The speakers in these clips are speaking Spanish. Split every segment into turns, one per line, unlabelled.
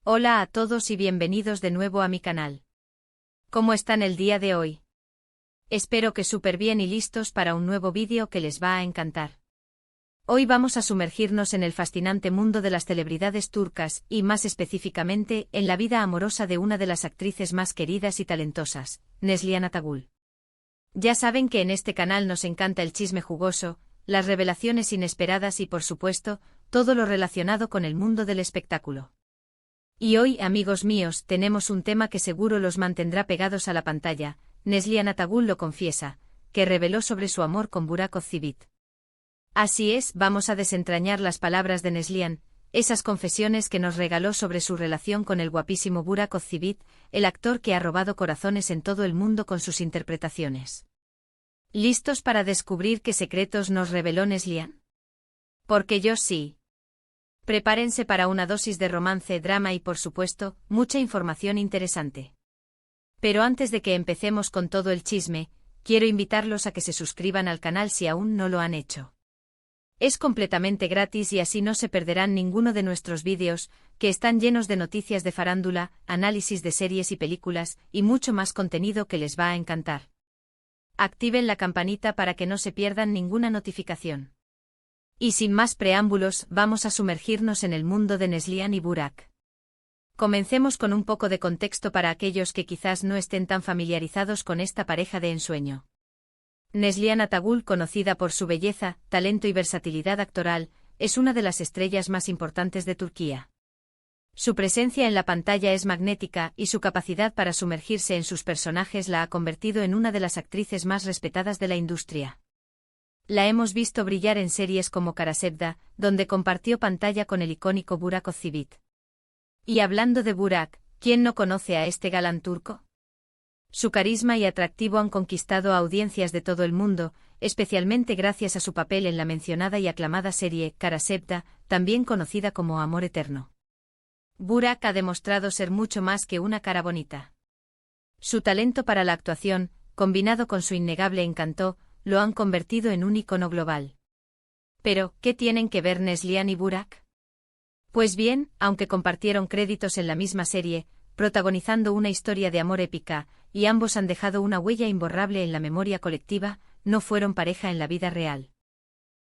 Hola a todos y bienvenidos de nuevo a mi canal. ¿Cómo están el día de hoy? Espero que súper bien y listos para un nuevo vídeo que les va a encantar. Hoy vamos a sumergirnos en el fascinante mundo de las celebridades turcas y más específicamente en la vida amorosa de una de las actrices más queridas y talentosas, Neslihan Atagul. Ya saben que en este canal nos encanta el chisme jugoso, las revelaciones inesperadas y por supuesto, todo lo relacionado con el mundo del espectáculo. Y hoy, amigos míos, tenemos un tema que seguro los mantendrá pegados a la pantalla. Neslihan Atagul lo confiesa, que reveló sobre su amor con Burak Özçivit. Así es, vamos a desentrañar las palabras de Neslihan, esas confesiones que nos regaló sobre su relación con el guapísimo Burak Özçivit, el actor que ha robado corazones en todo el mundo con sus interpretaciones. ¿Listos para descubrir qué secretos nos reveló Neslihan? Porque yo sí. Prepárense para una dosis de romance, drama y por supuesto, mucha información interesante. Pero antes de que empecemos con todo el chisme, quiero invitarlos a que se suscriban al canal si aún no lo han hecho. Es completamente gratis y así no se perderán ninguno de nuestros vídeos, que están llenos de noticias de farándula, análisis de series y películas, y mucho más contenido que les va a encantar. Activen la campanita para que no se pierdan ninguna notificación. Y sin más preámbulos, vamos a sumergirnos en el mundo de Neslihan y Burak. Comencemos con un poco de contexto para aquellos que quizás no estén tan familiarizados con esta pareja de ensueño. Neslihan Atagul, conocida por su belleza, talento y versatilidad actoral, es una de las estrellas más importantes de Turquía. Su presencia en la pantalla es magnética y su capacidad para sumergirse en sus personajes la ha convertido en una de las actrices más respetadas de la industria. La hemos visto brillar en series como Karasevda, donde compartió pantalla con el icónico Burak Özçivit. Y hablando de Burak, ¿quién no conoce a este galán turco? Su carisma y atractivo han conquistado a audiencias de todo el mundo, especialmente gracias a su papel en la mencionada y aclamada serie Karasevda, también conocida como Amor Eterno. Burak ha demostrado ser mucho más que una cara bonita. Su talento para la actuación, combinado con su innegable encanto, lo han convertido en un icono global. Pero, ¿qué tienen que ver Neslihan y Burak? Pues bien, aunque compartieron créditos en la misma serie, protagonizando una historia de amor épica, y ambos han dejado una huella imborrable en la memoria colectiva, no fueron pareja en la vida real.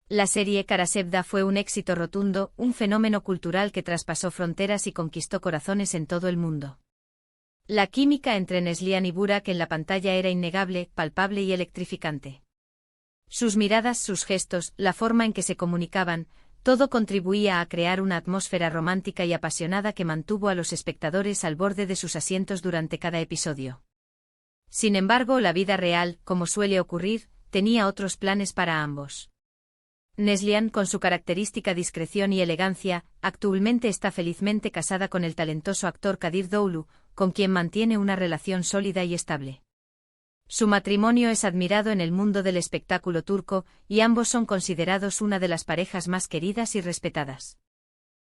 La serie Karasevda fue un éxito rotundo, un fenómeno cultural que traspasó fronteras y conquistó corazones en todo el mundo. La química entre Neslihan y Burak en la pantalla era innegable, palpable y electrificante. Sus miradas, sus gestos, la forma en que se comunicaban, todo contribuía a crear una atmósfera romántica y apasionada que mantuvo a los espectadores al borde de sus asientos durante cada episodio. Sin embargo, la vida real, como suele ocurrir, tenía otros planes para ambos. Neslihan, con su característica discreción y elegancia, actualmente está felizmente casada con el talentoso actor Kadir Doğulu, con quien mantiene una relación sólida y estable. Su matrimonio es admirado en el mundo del espectáculo turco, y ambos son considerados una de las parejas más queridas y respetadas.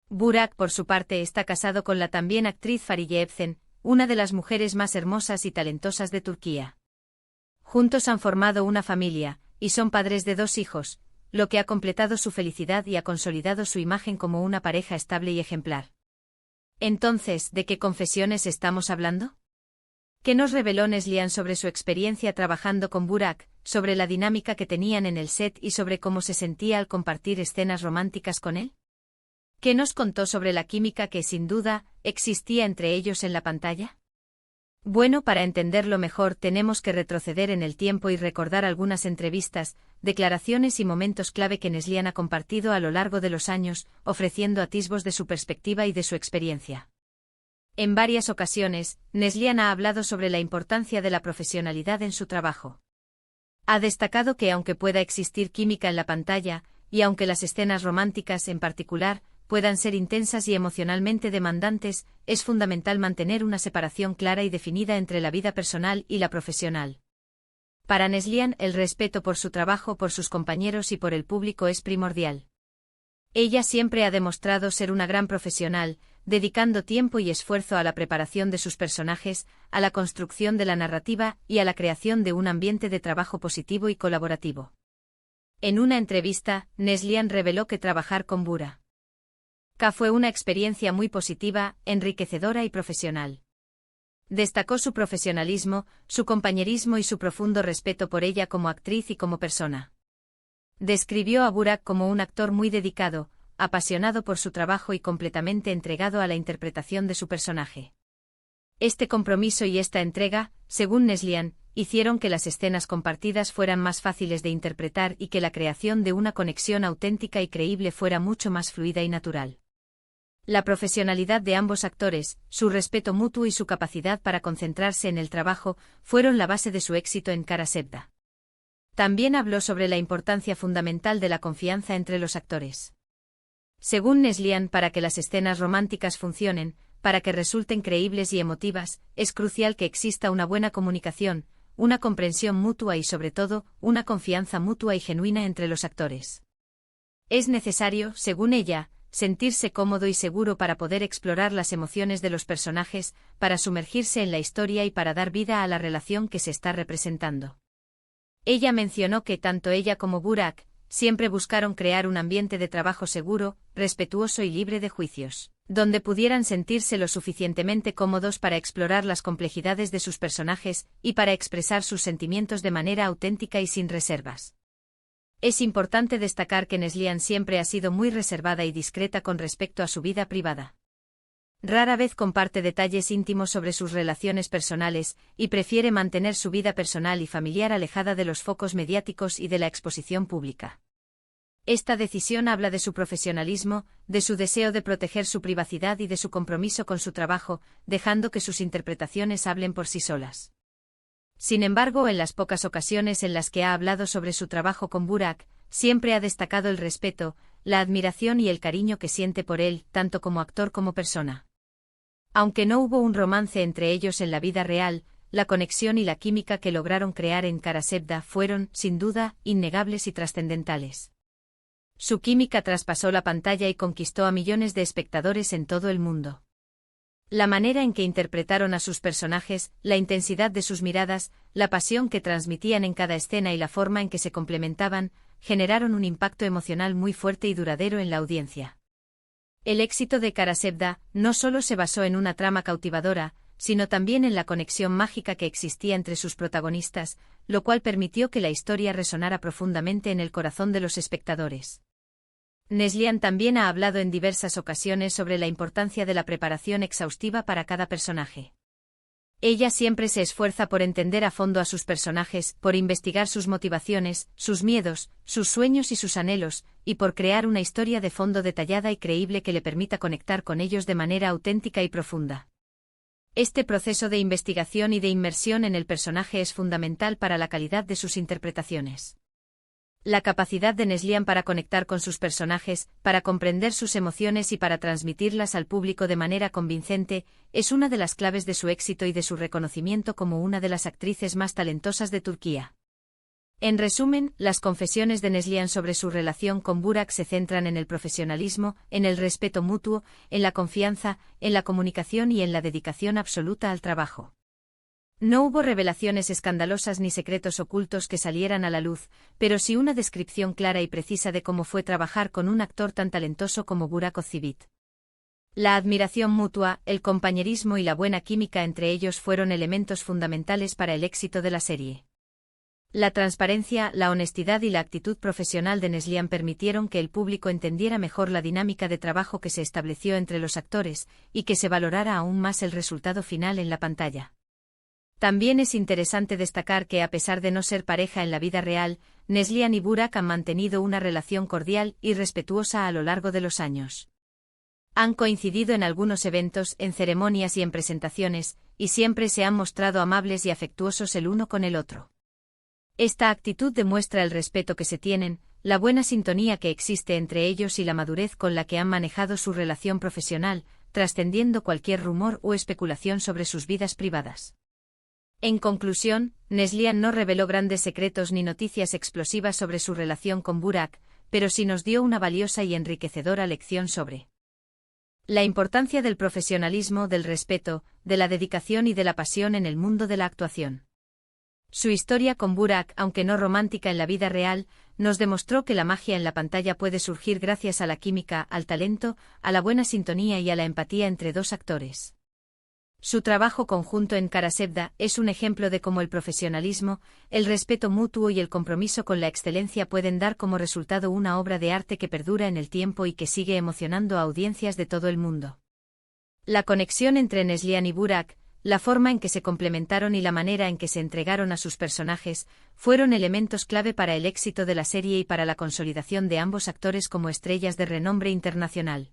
Burak, por su parte, está casado con la también actriz Fariye Evcen, una de las mujeres más hermosas y talentosas de Turquía. Juntos han formado una familia, y son padres de 2 hijos, lo que ha completado su felicidad y ha consolidado su imagen como una pareja estable y ejemplar. Entonces, ¿de qué confesiones estamos hablando? ¿Qué nos reveló Neslihan sobre su experiencia trabajando con Burak, sobre la dinámica que tenían en el set y sobre cómo se sentía al compartir escenas románticas con él? ¿Qué nos contó sobre la química que, sin duda, existía entre ellos en la pantalla? Bueno, para entenderlo mejor tenemos que retroceder en el tiempo y recordar algunas entrevistas, declaraciones y momentos clave que Neslihan ha compartido a lo largo de los años, ofreciendo atisbos de su perspectiva y de su experiencia. En varias ocasiones, Neslihan ha hablado sobre la importancia de la profesionalidad en su trabajo. Ha destacado que aunque pueda existir química en la pantalla, y aunque las escenas románticas en particular puedan ser intensas y emocionalmente demandantes, es fundamental mantener una separación clara y definida entre la vida personal y la profesional. Para Neslihan, el respeto por su trabajo, por sus compañeros y por el público es primordial. Ella siempre ha demostrado ser una gran profesional, dedicando tiempo y esfuerzo a la preparación de sus personajes, a la construcción de la narrativa y a la creación de un ambiente de trabajo positivo y colaborativo. En una entrevista, Neslihan reveló que trabajar con Burak Fue una experiencia muy positiva, enriquecedora y profesional. Destacó su profesionalismo, su compañerismo y su profundo respeto por ella como actriz y como persona. Describió a Burak como un actor muy dedicado, apasionado por su trabajo y completamente entregado a la interpretación de su personaje. Este compromiso y esta entrega, según Neslihan, hicieron que las escenas compartidas fueran más fáciles de interpretar y que la creación de una conexión auténtica y creíble fuera mucho más fluida y natural. La profesionalidad de ambos actores, su respeto mutuo y su capacidad para concentrarse en el trabajo, fueron la base de su éxito en Kara Sevda. También habló sobre la importancia fundamental de la confianza entre los actores. Según Neslihan, para que las escenas románticas funcionen, para que resulten creíbles y emotivas, es crucial que exista una buena comunicación, una comprensión mutua y sobre todo, una confianza mutua y genuina entre los actores. Es necesario, según ella, sentirse cómodo y seguro para poder explorar las emociones de los personajes, para sumergirse en la historia y para dar vida a la relación que se está representando. Ella mencionó que tanto ella como Burak siempre buscaron crear un ambiente de trabajo seguro, respetuoso y libre de juicios, donde pudieran sentirse lo suficientemente cómodos para explorar las complejidades de sus personajes y para expresar sus sentimientos de manera auténtica y sin reservas. Es importante destacar que Neslihan siempre ha sido muy reservada y discreta con respecto a su vida privada. Rara vez comparte detalles íntimos sobre sus relaciones personales, y prefiere mantener su vida personal y familiar alejada de los focos mediáticos y de la exposición pública. Esta decisión habla de su profesionalismo, de su deseo de proteger su privacidad y de su compromiso con su trabajo, dejando que sus interpretaciones hablen por sí solas. Sin embargo, en las pocas ocasiones en las que ha hablado sobre su trabajo con Burak, siempre ha destacado el respeto, la admiración y el cariño que siente por él, tanto como actor como persona. Aunque no hubo un romance entre ellos en la vida real, la conexión y la química que lograron crear en Kara Sevda fueron, sin duda, innegables y trascendentales. Su química traspasó la pantalla y conquistó a millones de espectadores en todo el mundo. La manera en que interpretaron a sus personajes, la intensidad de sus miradas, la pasión que transmitían en cada escena y la forma en que se complementaban, generaron un impacto emocional muy fuerte y duradero en la audiencia. El éxito de Kara Sevda no solo se basó en una trama cautivadora, sino también en la conexión mágica que existía entre sus protagonistas, lo cual permitió que la historia resonara profundamente en el corazón de los espectadores. Neslihan también ha hablado en diversas ocasiones sobre la importancia de la preparación exhaustiva para cada personaje. Ella siempre se esfuerza por entender a fondo a sus personajes, por investigar sus motivaciones, sus miedos, sus sueños y sus anhelos, y por crear una historia de fondo detallada y creíble que le permita conectar con ellos de manera auténtica y profunda. Este proceso de investigación y de inmersión en el personaje es fundamental para la calidad de sus interpretaciones. La capacidad de Neslihan para conectar con sus personajes, para comprender sus emociones y para transmitirlas al público de manera convincente, es una de las claves de su éxito y de su reconocimiento como una de las actrices más talentosas de Turquía. En resumen, las confesiones de Neslihan sobre su relación con Burak se centran en el profesionalismo, en el respeto mutuo, en la confianza, en la comunicación y en la dedicación absoluta al trabajo. No hubo revelaciones escandalosas ni secretos ocultos que salieran a la luz, pero sí una descripción clara y precisa de cómo fue trabajar con un actor tan talentoso como Burak Özçivit. La admiración mutua, el compañerismo y la buena química entre ellos fueron elementos fundamentales para el éxito de la serie. La transparencia, la honestidad y la actitud profesional de Neslihan permitieron que el público entendiera mejor la dinámica de trabajo que se estableció entre los actores, y que se valorara aún más el resultado final en la pantalla. También es interesante destacar que a pesar de no ser pareja en la vida real, Neslihan y Burak han mantenido una relación cordial y respetuosa a lo largo de los años. Han coincidido en algunos eventos, en ceremonias y en presentaciones, y siempre se han mostrado amables y afectuosos el uno con el otro. Esta actitud demuestra el respeto que se tienen, la buena sintonía que existe entre ellos y la madurez con la que han manejado su relación profesional, trascendiendo cualquier rumor o especulación sobre sus vidas privadas. En conclusión, Neslihan no reveló grandes secretos ni noticias explosivas sobre su relación con Burak, pero sí nos dio una valiosa y enriquecedora lección sobre la importancia del profesionalismo, del respeto, de la dedicación y de la pasión en el mundo de la actuación. Su historia con Burak, aunque no romántica en la vida real, nos demostró que la magia en la pantalla puede surgir gracias a la química, al talento, a la buena sintonía y a la empatía entre dos actores. Su trabajo conjunto en Karasevda es un ejemplo de cómo el profesionalismo, el respeto mutuo y el compromiso con la excelencia pueden dar como resultado una obra de arte que perdura en el tiempo y que sigue emocionando a audiencias de todo el mundo. La conexión entre Neslihan y Burak, la forma en que se complementaron y la manera en que se entregaron a sus personajes, fueron elementos clave para el éxito de la serie y para la consolidación de ambos actores como estrellas de renombre internacional.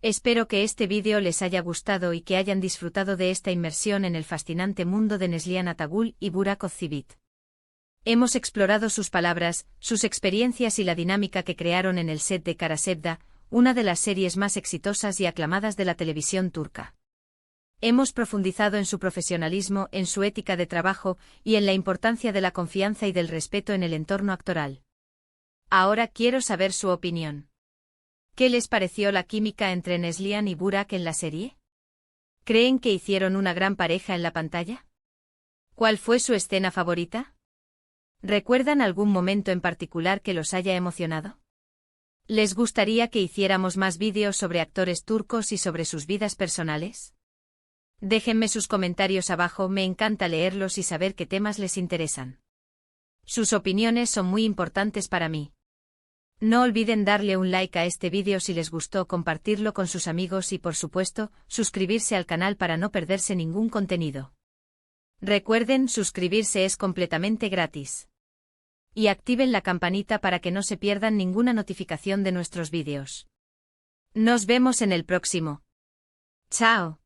Espero que este vídeo les haya gustado y que hayan disfrutado de esta inmersión en el fascinante mundo de Neslihan Atagul y Burak Ozcivit. Hemos explorado sus palabras, sus experiencias y la dinámica que crearon en el set de Karasevda, una de las series más exitosas y aclamadas de la televisión turca. Hemos profundizado en su profesionalismo, en su ética de trabajo y en la importancia de la confianza y del respeto en el entorno actoral. Ahora quiero saber su opinión. ¿Qué les pareció la química entre Neslihan y Burak en la serie? ¿Creen que hicieron una gran pareja en la pantalla? ¿Cuál fue su escena favorita? ¿Recuerdan algún momento en particular que los haya emocionado? ¿Les gustaría que hiciéramos más vídeos sobre actores turcos y sobre sus vidas personales? Déjenme sus comentarios abajo, me encanta leerlos y saber qué temas les interesan. Sus opiniones son muy importantes para mí. No olviden darle un like a este vídeo si les gustó, compartirlo con sus amigos y por supuesto, suscribirse al canal para no perderse ningún contenido. Recuerden, suscribirse es completamente gratis. Y activen la campanita para que no se pierdan ninguna notificación de nuestros vídeos. Nos vemos en el próximo. ¡Chao!